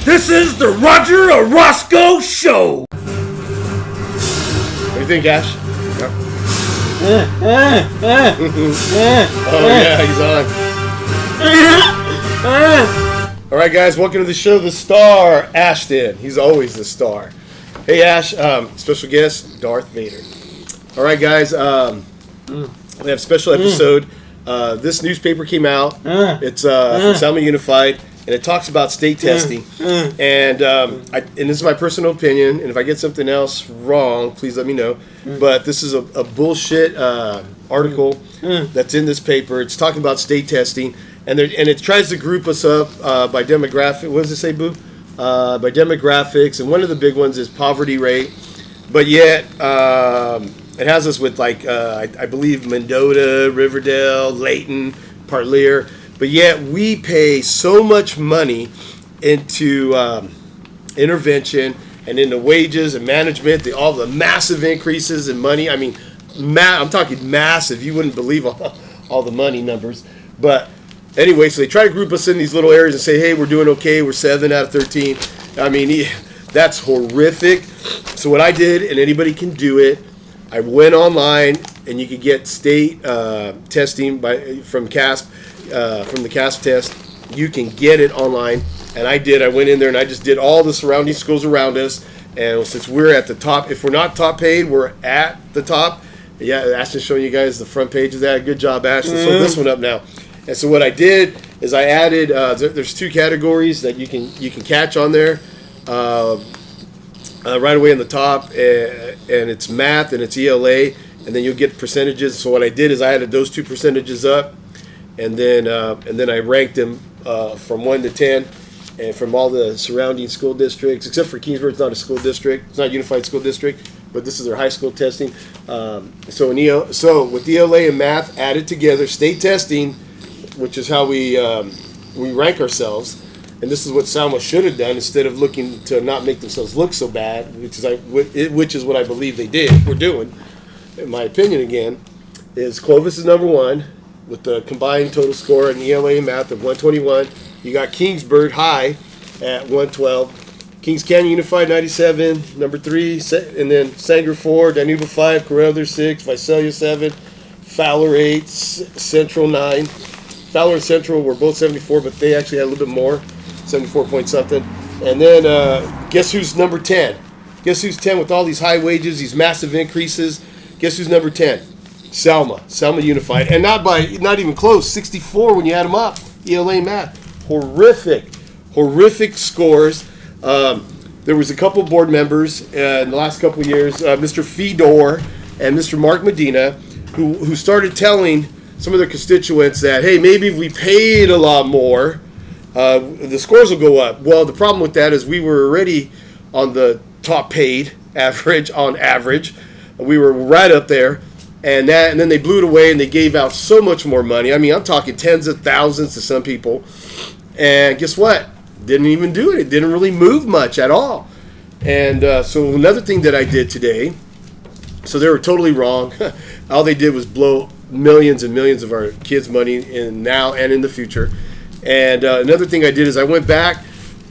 This is the Roger Orozco Show. What do you think, Ash? Yep. Oh, yeah, he's on. All right, guys, welcome to the show, The Star, Ashton. He's always the star. Hey, Ash, special guest, Darth Vader. All right, guys, we have a special episode. This newspaper came out. It's from Selma Unified, and it talks about state testing. And this is my personal opinion, and if I get something else wrong, please let me know. But this is a bullshit article that's in this paper. It's talking about state testing, and it tries to group us up by demographic. What does it say, Boo? By demographics, and one of the big ones is poverty rate. But yet, it has us with I believe Mendota, Riverdale, Layton, Parlier. But yet we pay so much money into intervention and into wages and management, all the massive increases in money. I mean, I'm talking massive. You wouldn't believe all the money numbers. But anyway, so they try to group us in these little areas and say, hey, we're doing okay. We're 7 out of 13. I mean, that's horrific. So what I did, and anybody can do it, I went online, and you could get state testing from CAASPP. From the CAASPP test, you can get it online, and I did. I went in there and I just did all the surrounding schools around us, and since we're at the top, if we're not top paid, we're at the top. Yeah, Ashton's showing you guys the front page of that. Good job, Ashton. So this one up now. And so what I did is I added. There's 2 categories that you can catch on there right away in the top, and it's math and it's ELA, and then you'll get percentages. So what I did is I added those 2 percentages up. And then I ranked them from 1 to 10, and from all the surrounding school districts, except for Kingsburg. It's not a school district. It's not a unified school district, but this is their high school testing. So with ELA and math added together, state testing, which is how we rank ourselves, and this is what Selma should have done instead of looking to not make themselves look so bad, which is what I believe they did. We're doing, in my opinion, again, is Clovis is number 1. With the combined total score in ELA and math of 121. You got Kingsburg High at 112. Kings Canyon Unified 97, number 3. And then Sanger 4, Danuba 5, Carruthers 6, Visalia 7, Fowler 8, Central 9. Fowler and Central were both 74, but they actually had a little bit more, 74 point something. And then guess who's number 10? Guess who's 10 with all these high wages, these massive increases? Guess who's number 10? Selma Unified, and not even close. 64 when you add them up. ELA math, horrific scores. There was a couple board members in the last couple of years, Mr. Fedor and Mr. Mark Medina, who started telling some of their constituents that, hey, maybe if we paid a lot more, the scores will go up. Well, the problem with that is we were already on the top paid average on average. We were right up there. And then they blew it away, and they gave out so much more money. I mean, I'm talking tens of thousands to some people. And guess what? Didn't even do it. It didn't really move much at all. And so another thing that I did today, so they were totally wrong. All they did was blow millions and millions of our kids' money in now and in the future. And another thing I did is I went back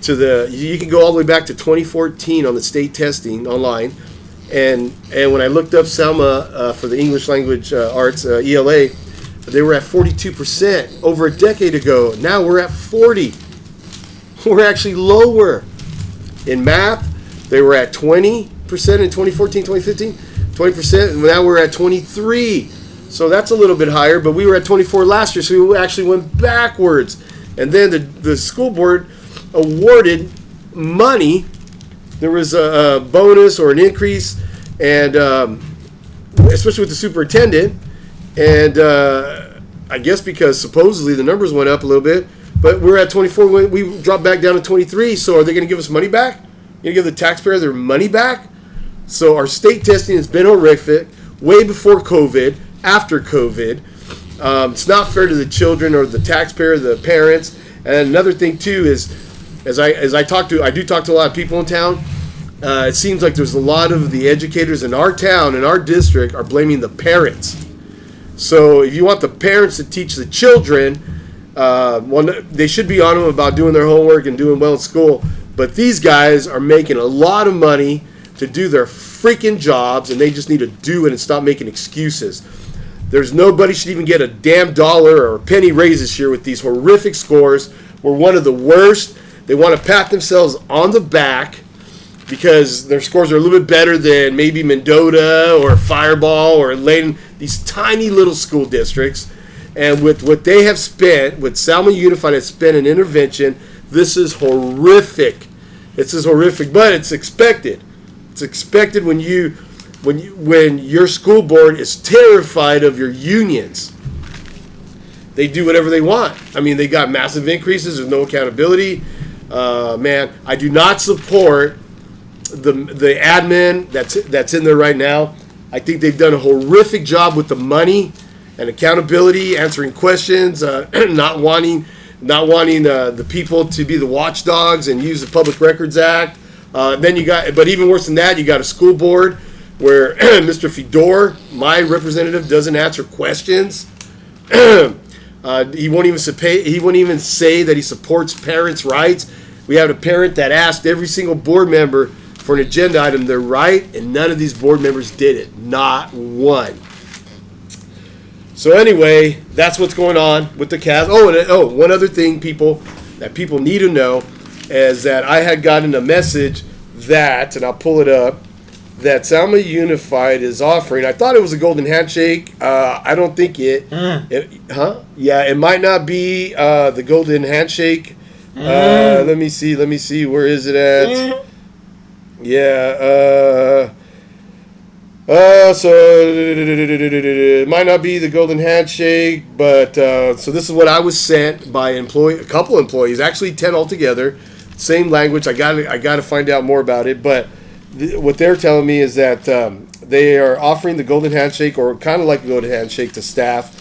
to you can go all the way back to 2014 on the state testing online. And when I looked up Selma for the English language arts ELA, they were at 42% over a decade ago. Now we're at 40. We're actually lower. In math, they were at 20% in 2014, 2015, 20%, and now we're at 23. So that's a little bit higher, but we were at 24 last year, so we actually went backwards. And then the school board awarded money. There was a bonus or an increase, and especially with the superintendent. And I guess because supposedly the numbers went up a little bit, but we're at 24. We dropped back down to 23. So are they going to give us money back? Going to give the taxpayer their money back? So our state testing has been horrific, way before COVID, after COVID. It's not fair to the children or the taxpayer, the parents. And another thing too is, I do talk to a lot of people in town. It seems like there's a lot of the educators in our town, in our district, are blaming the parents. So if you want the parents to teach the children, they should be on them about doing their homework and doing well in school. But these guys are making a lot of money to do their freaking jobs, and they just need to do it and stop making excuses. There's nobody should even get a damn dollar or a penny raises here with these horrific scores. We're one of the worst. They want to pat themselves on the back because their scores are a little bit better than maybe Mendota or Fireball or Layton, these tiny little school districts. And with what they have spent, what Selma Unified has spent in intervention, this is horrific. This is horrific, but it's expected. It's expected when your school board is terrified of your unions. They do whatever they want. I mean, they got massive increases. There's no accountability. Man, I do not support the admin that's in there right now. I think they've done a horrific job with the money and accountability, answering questions, not wanting the people to be the watchdogs and use the Public Records Act. Then you got, but even worse than that, you got a school board where Mr. Fedor, my representative, doesn't answer questions. He won't even say that he supports parents' rights. We have a parent that asked every single board member for an agenda item their right, and none of these board members did it. Not one. So anyway, that's what's going on with the CAS. One other thing people need to know is that I had gotten a message that, and I'll pull it up, that Selma Unified is offering. I thought it was a golden handshake. I don't think it. Yeah, it might not be the golden handshake. Let me see. Where is it at? Yeah. So it might not be the golden handshake, but so this is what I was sent by a couple employees, actually 10 altogether. Same language. I got to find out more about it, but what they're telling me is that they are offering the golden handshake, or kind of like a golden handshake, to staff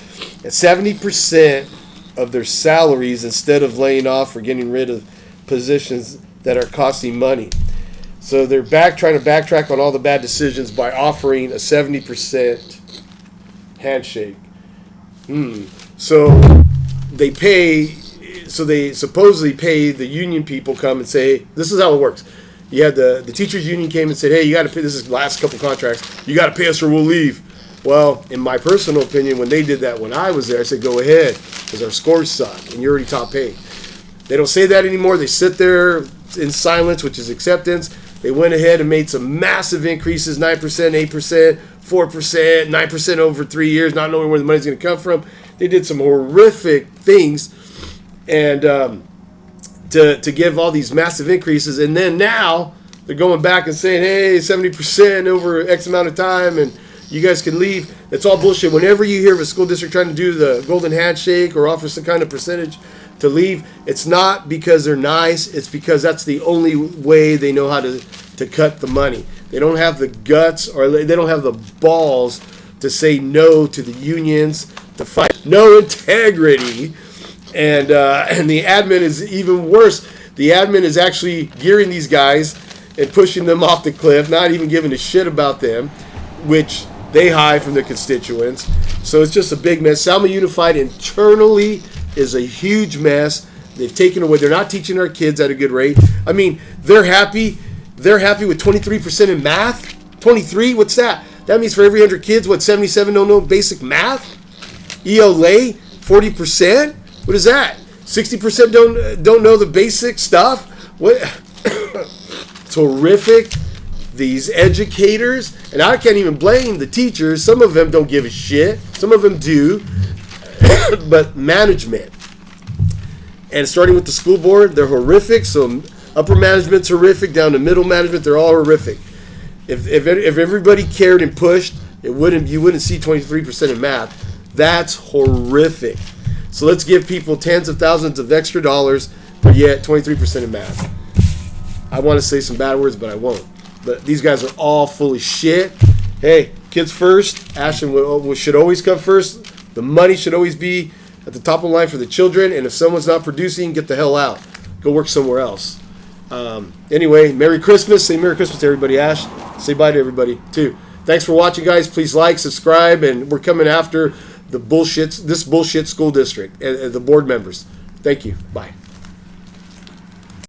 at 70% of their salaries instead of laying off or getting rid of positions that are costing money. So they're trying to backtrack on all the bad decisions by offering a 70% handshake. So they supposedly pay the union people come and say, this is how it works. You had the teachers union came and said, hey, you got to pay, this is the last couple contracts, you got to pay us or we'll leave. Well, in my personal opinion, when they did that when I was there, I said, go ahead, because our scores suck and you're already top paid. They don't say that anymore. They sit there in silence, which is acceptance. They went ahead and made some massive increases, 9%, 8%, 4%, 9% over 3 years, not knowing where the money's going to come from. They did some horrific things and to give all these massive increases. And then now they're going back and saying, hey, 70% over X amount of time and you guys can leave. It's all bullshit. Whenever you hear of a school district trying to do the golden handshake or offer some kind of percentage to leave, it's not because they're nice. It's because that's the only way they know how to cut the money. They don't have the guts, or they don't have the balls to say no to the unions, to fight. No integrity. And the admin is even worse. The admin is actually gearing these guys and pushing them off the cliff, not even giving a shit about them, which they hide from their constituents. So it's just a big mess. Selma Unified internally is a huge mess. They've taken away. They're not teaching our kids at a good rate. I mean, they're happy. They're happy with 23% in math. 23? What's that? That means for every 100 kids, 77 don't know basic math? ELA, 40%? What is that? 60% don't know the basic stuff? What? It's horrific. These educators, and I can't even blame the teachers. Some of them don't give a shit. Some of them do. But management, and starting with the school board, they're horrific. So upper management's horrific, down to middle management, they're all horrific. If everybody cared and pushed, you wouldn't see 23% in math. That's horrific. So let's give people tens of thousands of extra dollars, but yet 23% in math. I want to say some bad words, but I won't. But these guys are all full of shit. Hey, kids first. Ashton should always come first. The money should always be at the top of the line for the children. And if someone's not producing, get the hell out. Go work somewhere else. Anyway, Merry Christmas. Say Merry Christmas to everybody, Ash. Say bye to everybody, too. Thanks for watching, guys. Please like, subscribe, and we're coming after this bullshit school district and the board members. Thank you. Bye.